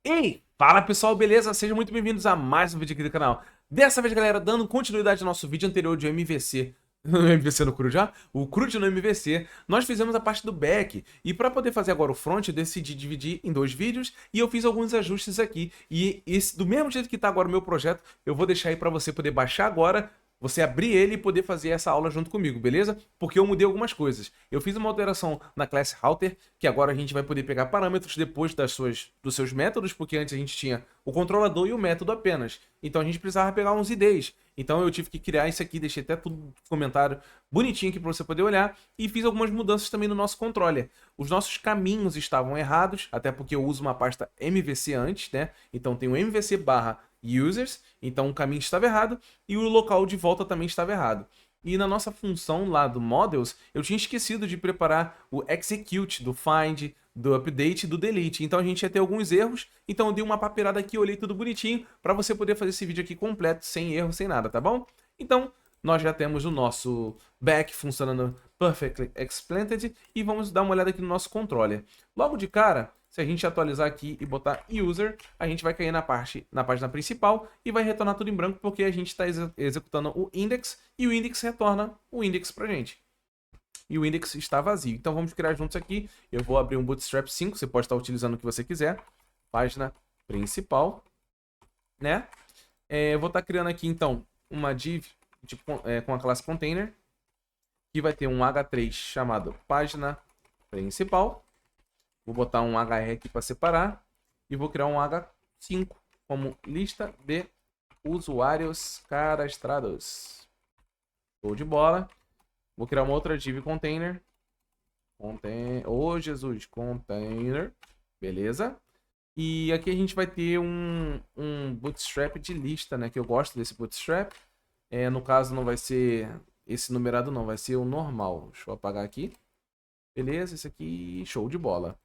Ei, fala pessoal, beleza? Sejam muito bem-vindos a mais um vídeo aqui do canal. Dessa vez, galera, dando continuidade ao nosso vídeo anterior de MVC. MVC no CRUD já? O CRUD no MVC. Nós fizemos a parte do back. E para poder fazer agora o front, eu decidi dividir em dois vídeos. E eu fiz alguns ajustes aqui. E esse, do mesmo jeito que está agora o meu projeto, eu vou deixar aí para você poder baixar agora. Você abrir ele e poder fazer essa aula junto comigo, beleza? Porque eu mudei algumas coisas. Eu fiz uma alteração na classe Router, que agora a gente vai poder pegar parâmetros depois dos seus métodos, porque antes a gente tinha o controlador e o método apenas. Então a gente precisava pegar uns IDs. Então eu tive que criar isso aqui, deixei até tudo no comentário bonitinho aqui para você poder olhar. E fiz algumas mudanças também no nosso controller. Os nossos caminhos estavam errados, até porque eu uso uma pasta MVC antes, né? Então tem o MVC barra users, então o caminho estava errado e o local de volta também estava errado. E na nossa função lá do models, eu tinha esquecido de preparar o execute, do find, do update e do delete. Então a gente ia ter alguns erros, então eu dei uma papeirada aqui, olhei tudo bonitinho, para você poder fazer esse vídeo aqui completo, sem erro, sem nada, tá bom? Então, nós já temos o nosso back funcionando perfectly explained e vamos dar uma olhada aqui no nosso controller. Logo de cara, se a gente atualizar aqui e botar user, a gente vai cair na página principal e vai retornar tudo em branco porque a gente está executando o index e o index retorna o index pra gente. E o index está vazio. Então vamos criar juntos aqui. Eu vou abrir um Bootstrap 5, você pode estar utilizando o que você quiser. Página principal, né? Eu vou estar criando aqui então uma div tipo, com a classe container, que vai ter um H3 chamado página principal. Vou botar um HR aqui para separar e vou criar um H5 como lista de usuários cadastrados. Show de bola. Vou criar uma outra div container. Jesus, container. Beleza. E aqui a gente vai ter um bootstrap de lista, né? Que eu gosto desse bootstrap. No caso não vai ser esse numerado não, vai ser o normal. Deixa eu apagar aqui. Beleza, esse aqui, show de bola.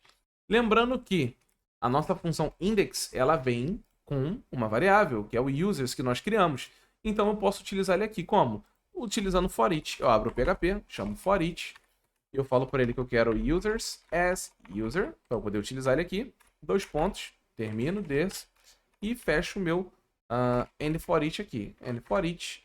Lembrando que a nossa função index, ela vem com uma variável, que é o users que nós criamos. Então eu posso utilizar ele aqui como? Utilizando for each. Eu abro o PHP, chamo for each, e eu falo para ele que eu quero users as user, para eu poder utilizar ele aqui. Dois pontos, termino this, e fecho o meu end for each aqui. End for each,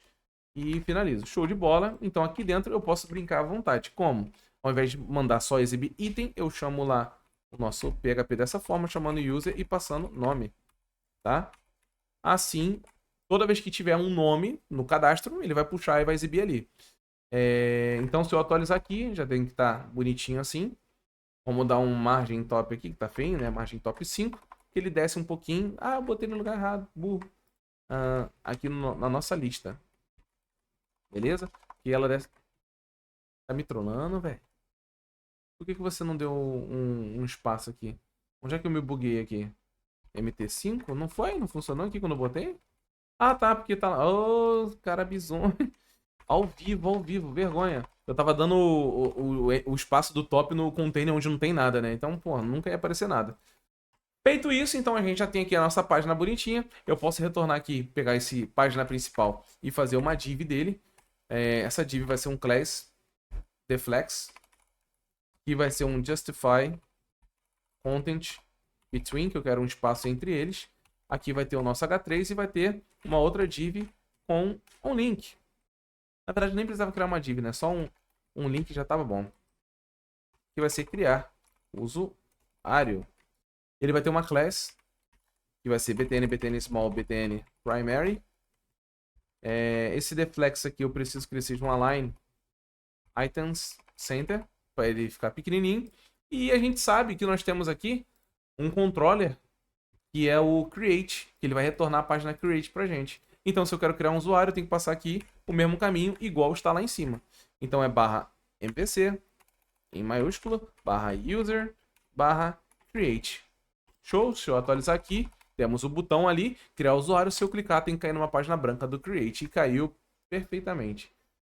e finalizo. Show de bola. Então aqui dentro eu posso brincar à vontade. Como? Ao invés de mandar só exibir item, eu chamo lá o nosso PHP dessa forma, chamando user e passando nome, tá? Assim, toda vez que tiver um nome no cadastro, ele vai puxar e vai exibir ali. Então, se eu atualizar aqui, já tem que estar bonitinho assim. Vamos dar um margem top aqui, que tá feio, né? Margem top 5, que ele desce um pouquinho. Ah, eu botei no lugar errado, burro. Aqui na nossa lista. Beleza? E ela desce... Tá me trollando, velho? Por que você não deu um espaço aqui? Onde é que eu me buguei aqui? MT5? Não foi? Não funcionou aqui quando eu botei? Ah, tá, porque tá lá. Ô, cara bizonho. Ao vivo, vergonha. Eu tava dando o espaço do top no container onde não tem nada, né? Então, pô, nunca ia aparecer nada. Feito isso, então a gente já tem aqui a nossa página bonitinha. Eu posso retornar aqui, pegar esse página principal e fazer uma div dele. Essa div vai ser um class deflex, que vai ser um justify content between, que eu quero um espaço entre eles. Aqui vai ter o nosso H3 e vai ter uma outra div com um link. Na verdade, nem precisava criar uma div, né? Só um link já estava bom. Que vai ser criar usuário. Ele vai ter uma class, que vai ser btn small, btn primary. Esse deflex aqui eu preciso que ele seja um align items center, para ele ficar pequenininho. E a gente sabe que nós temos aqui um controller, que é o create, que ele vai retornar a página create pra gente. Então, se eu quero criar um usuário, eu tenho que passar aqui o mesmo caminho, igual está lá em cima. Então, é barra mpc, em maiúsculo, barra user, barra create. Show? Se eu atualizar aqui, temos o botão ali, criar usuário. Se eu clicar, tem que cair numa página branca do create. E caiu perfeitamente.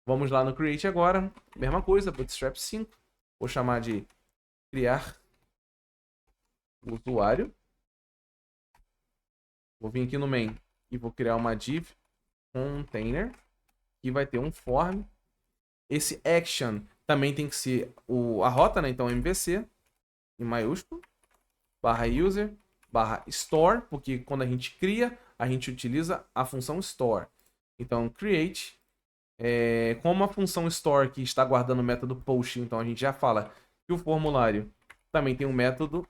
Vamos lá no create agora. Mesma coisa, bootstrap 5. Vou chamar de criar usuário. Vou vir aqui no main e vou criar uma div container, que vai ter um form. Esse action também tem que ser a rota, né? Então MVC, em maiúsculo, barra user, create_store, porque quando a gente cria, a gente utiliza a função store. Então, create, como a função store aqui está guardando o método post, então a gente já fala que o formulário também tem um método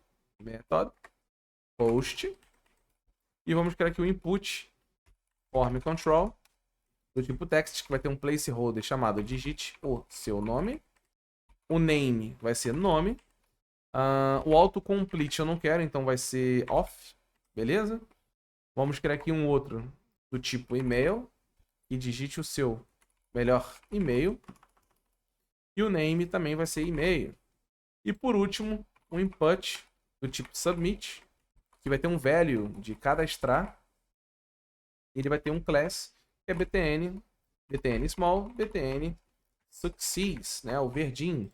post. E vamos criar aqui o input form control do tipo text, que vai ter um placeholder chamado digite o seu nome. O name vai ser nome. O autocomplete eu não quero, então vai ser off. Beleza? Vamos criar aqui um outro do tipo e-mail. E digite o seu melhor e-mail. E o name também vai ser e-mail. E por último, um input do tipo submit, que vai ter um value de cadastrar. Ele vai ter um class, que é btn small, btn succeeds, né? O verdinho.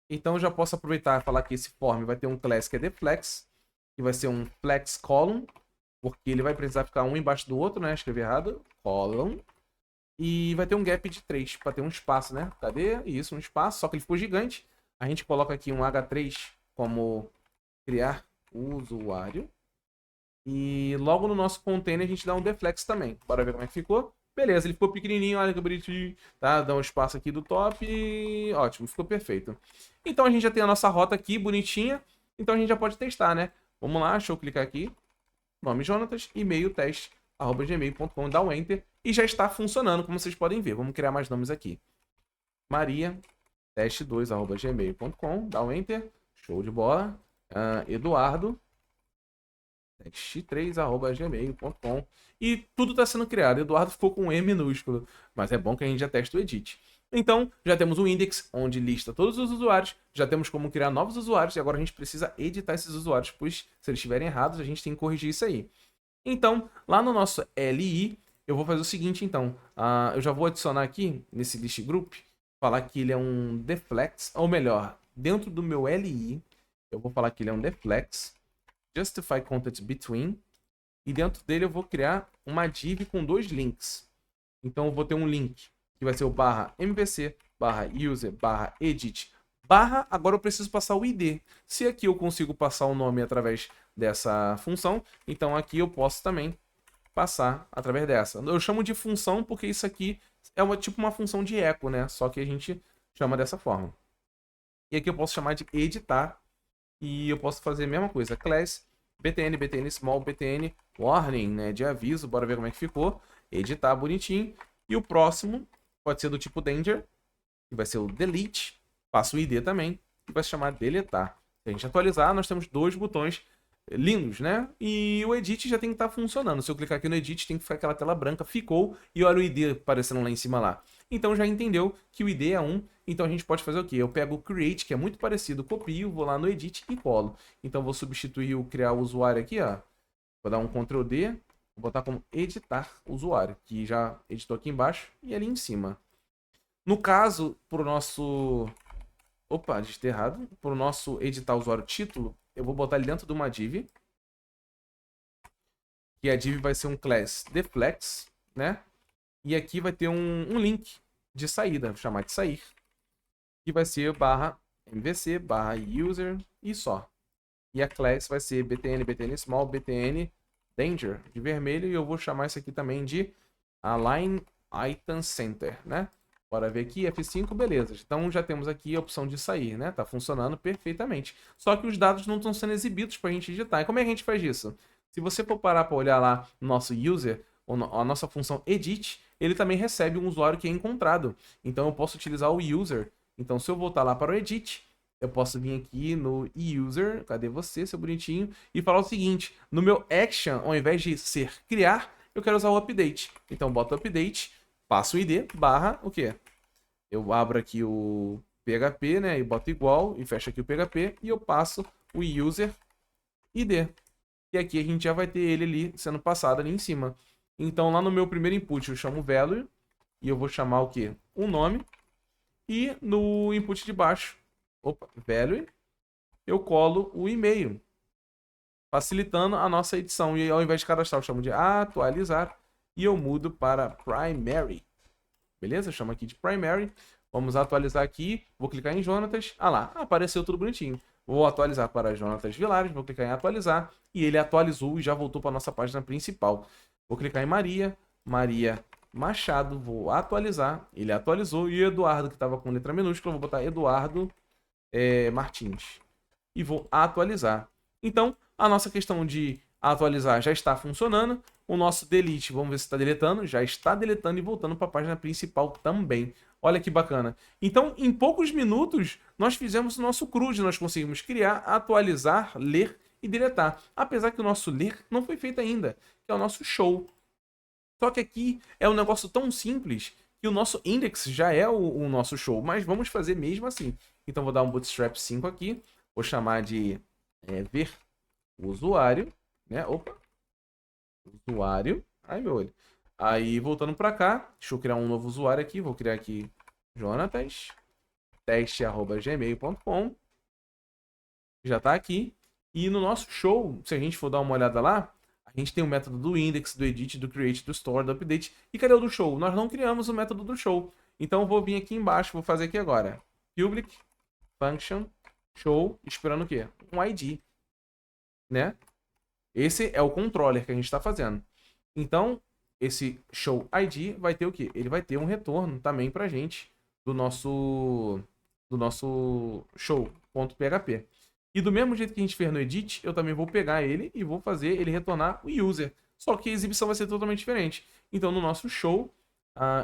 Então eu já posso aproveitar e falar que esse form vai ter um class que é deflex, que vai ser um flex column, porque ele vai precisar ficar um embaixo do outro, né? Escrevi errado. Column. E vai ter um gap de 3, para ter um espaço, né? Cadê? Isso, um espaço, só que ele ficou gigante. A gente coloca aqui um H3 como criar usuário. E logo no nosso container a gente dá um deflex também. Bora ver como é que ficou. Beleza, ele ficou pequenininho, olha que bonitinho. Tá? Dá um espaço aqui do top e ótimo, ficou perfeito. Então a gente já tem a nossa rota aqui, bonitinha. Então a gente já pode testar, né? Vamos lá, deixa eu clicar aqui. Nome Jonatas, e-mail teste, @gmail.com, dá um enter. E já está funcionando, como vocês podem ver. Vamos criar mais nomes aqui. Maria, teste2, @gmail.com, dá um enter. Show de bola. Eduardo, teste3, @gmail.com. E tudo está sendo criado. Eduardo ficou com um E minúsculo, mas é bom que a gente já teste o edit. Então, já temos um index onde lista todos os usuários, já temos como criar novos usuários e agora a gente precisa editar esses usuários, pois se eles estiverem errados, a gente tem que corrigir isso aí. Então, lá no nosso LI, eu vou fazer o seguinte, então. Eu já vou adicionar aqui, nesse list group, falar que ele é um deflex, ou melhor, dentro do meu LI, eu vou falar que ele é um deflex, justify content between, e dentro dele eu vou criar uma div com 2 links. Então eu vou ter um link que vai ser o /mvc, /user, /edit, agora eu preciso passar o ID. Se aqui eu consigo passar o nome através dessa função, então aqui eu posso também passar através dessa. Eu chamo de função porque isso aqui é tipo uma função de eco, né? Só que a gente chama dessa forma. E aqui eu posso chamar de editar e eu posso fazer a mesma coisa. Class, btn small, btn warning, né? De aviso, bora ver como é que ficou. Editar bonitinho. E o próximo pode ser do tipo danger, que vai ser o delete. Passa o ID também, que vai se chamar deletar. Se a gente atualizar, nós temos 2 botões lindos, né? E o edit já tem que estar funcionando. Se eu clicar aqui no edit, tem que ficar aquela tela branca, ficou, e olha o ID aparecendo lá em cima lá. Então já entendeu que o ID é 1, então a gente pode fazer o quê? Eu pego o create, que é muito parecido, copio, vou lá no edit e colo. Então vou substituir o criar o usuário aqui, ó. Vou dar um Ctrl D, vou botar como editar usuário, que já editou aqui embaixo e ali em cima. No caso, pro nosso... Opa, digitei errado. Pro nosso editar usuário título, eu vou botar ele dentro de uma div. Que a div vai ser um class deflex, né? E aqui vai ter um link de saída, vou chamar de sair. Que vai ser /mvc, /user e só. E a class vai ser btn small, btn danger, de vermelho. E eu vou chamar isso aqui também de align item center, né? Bora ver aqui, F5, beleza. Então já temos aqui a opção de sair, né? Tá funcionando perfeitamente. Só que os dados não estão sendo exibidos para a gente digitar. E como é que a gente faz isso? Se você for parar para olhar lá no nosso user, a nossa função edit, ele também recebe um usuário que é encontrado. Então eu posso utilizar o user. Então se eu voltar lá para o edit, eu posso vir aqui no user, cadê você, seu bonitinho, e falar o seguinte, no meu action, ao invés de ser criar, eu quero usar o update. Então boto update, passo o ID, o quê? Eu abro aqui o PHP, né, e boto igual, e fecho aqui o PHP, e eu passo o user ID. E aqui a gente já vai ter ele ali sendo passado ali em cima. Então lá no meu primeiro input eu chamo value, e eu vou chamar o quê? Um nome, e no input de baixo, value, eu colo o e-mail, facilitando a nossa edição. E ao invés de cadastrar, eu chamo de atualizar, e eu mudo para primary. Beleza? Eu chamo aqui de primary. Vamos atualizar aqui. Vou clicar em Jonatas. Ah lá, apareceu tudo bonitinho. Vou atualizar para Jonatas Vilares, vou clicar em atualizar e ele atualizou e já voltou para a nossa página principal. Vou clicar em Maria Machado, vou atualizar, ele atualizou e o Eduardo, que estava com letra minúscula, vou botar Eduardo Martins e vou atualizar. Então, a nossa questão de atualizar já está funcionando. O nosso delete, vamos ver se está deletando, já está deletando e voltando para a página principal também. Olha que bacana. Então, em poucos minutos, nós fizemos o nosso CRUD, nós conseguimos criar, atualizar, ler e deletar. Apesar que o nosso ler não foi feito ainda, que é o nosso show. Só que aqui é um negócio tão simples que o nosso index já é o nosso show, mas vamos fazer mesmo assim. Então, vou dar um Bootstrap 5 aqui, vou chamar de ver usuário, né? Opa, usuário. Ai, meu olho. Aí, voltando para cá, deixa eu criar um novo usuário aqui. Vou criar aqui Jonatas, teste@gmail.com. Já está aqui. E no nosso show, se a gente for dar uma olhada lá, a gente tem o método do index, do edit, do create, do store, do update. E cadê o do show? Nós não criamos o método do show. Então, eu vou vir aqui embaixo, vou fazer aqui agora. Public function show, esperando o quê? Um ID, né? Esse é o controller que a gente está fazendo. Então, esse show ID vai ter o quê? Ele vai ter um retorno também para a gente do nosso show.php. E do mesmo jeito que a gente fez no edit, eu também vou pegar ele e vou fazer ele retornar o user. Só que a exibição vai ser totalmente diferente. Então, no nosso show,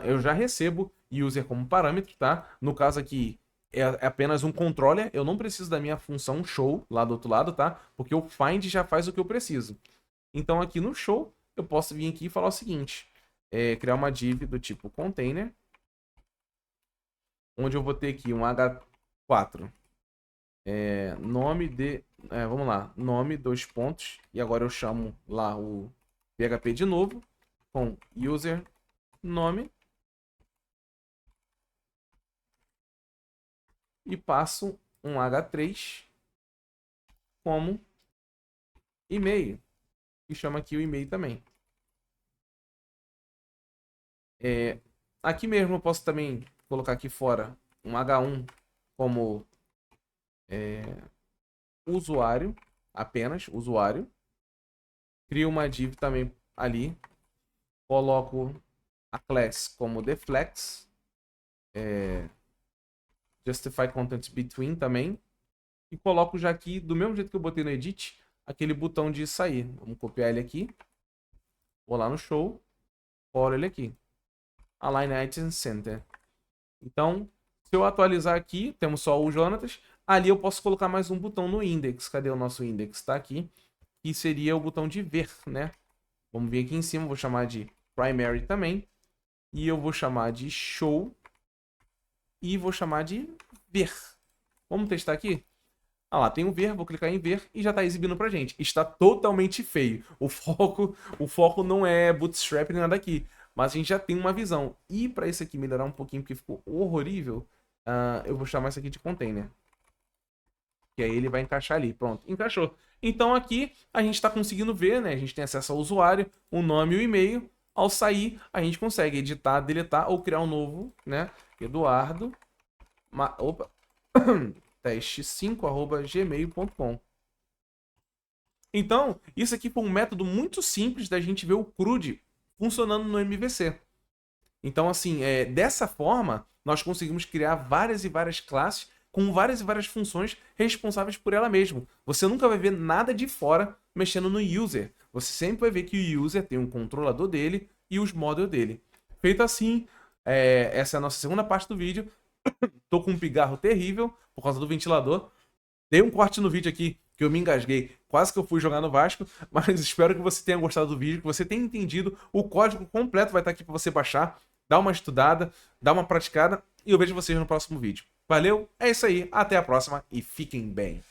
eu já recebo user como parâmetro, tá? No caso aqui, é apenas um controller, eu não preciso da minha função show lá do outro lado, tá? Porque o find já faz o que eu preciso. Então aqui no show, eu posso vir aqui e falar o seguinte, criar uma div do tipo container, onde eu vou ter aqui um H4, nome de, vamos lá, nome, 2 pontos, e agora eu chamo lá o PHP de novo, com user nome, e passo um H3 como e-mail. E chama aqui o e-mail também. Aqui mesmo eu posso também colocar aqui fora um H1 como usuário, apenas usuário. Crio uma div também ali. Coloco a class como deflex. Justify content between também. E coloco já aqui, do mesmo jeito que eu botei no edit, aquele botão de sair. Vamos copiar ele aqui. Vou lá no show. Colo ele aqui. Align Items Center. Então, se eu atualizar aqui, temos só o Jonatas. Ali eu posso colocar mais um botão no index. Cadê o nosso index? Está aqui. E seria o botão de ver, né? Vamos vir aqui em cima. Vou chamar de primary também. E eu vou chamar de show. E vou chamar de ver. Vamos testar aqui? Ah lá, tem o ver, vou clicar em ver e já está exibindo pra gente. Está totalmente feio. O foco não é Bootstrap nem nada aqui. Mas a gente já tem uma visão. E para esse aqui melhorar um pouquinho, porque ficou horrível, eu vou chamar isso aqui de container. Que aí ele vai encaixar ali. Pronto, encaixou. Então aqui a gente está conseguindo ver, né? A gente tem acesso ao usuário, o nome e o e-mail. Ao sair, a gente consegue editar, deletar ou criar um novo, né? Eduardo. Opa. teste5@gmail.com. Então, isso aqui foi um método muito simples da gente ver o CRUD funcionando no MVC. Então, assim, dessa forma, nós conseguimos criar várias e várias classes com várias e várias funções responsáveis por ela mesma. Você nunca vai ver nada de fora mexendo no user. Você sempre vai ver que o user tem um controlador dele e os models dele. Feito assim, essa é a nossa segunda parte do vídeo. Tô com um pigarro terrível por causa do ventilador. Dei um corte no vídeo aqui que eu me engasguei. Quase que eu fui jogar no Vasco. Mas espero que você tenha gostado do vídeo, que você tenha entendido. O código completo vai estar aqui para você baixar. Dá uma estudada, dá uma praticada. E eu vejo vocês no próximo vídeo. Valeu, é isso aí. Até a próxima e fiquem bem.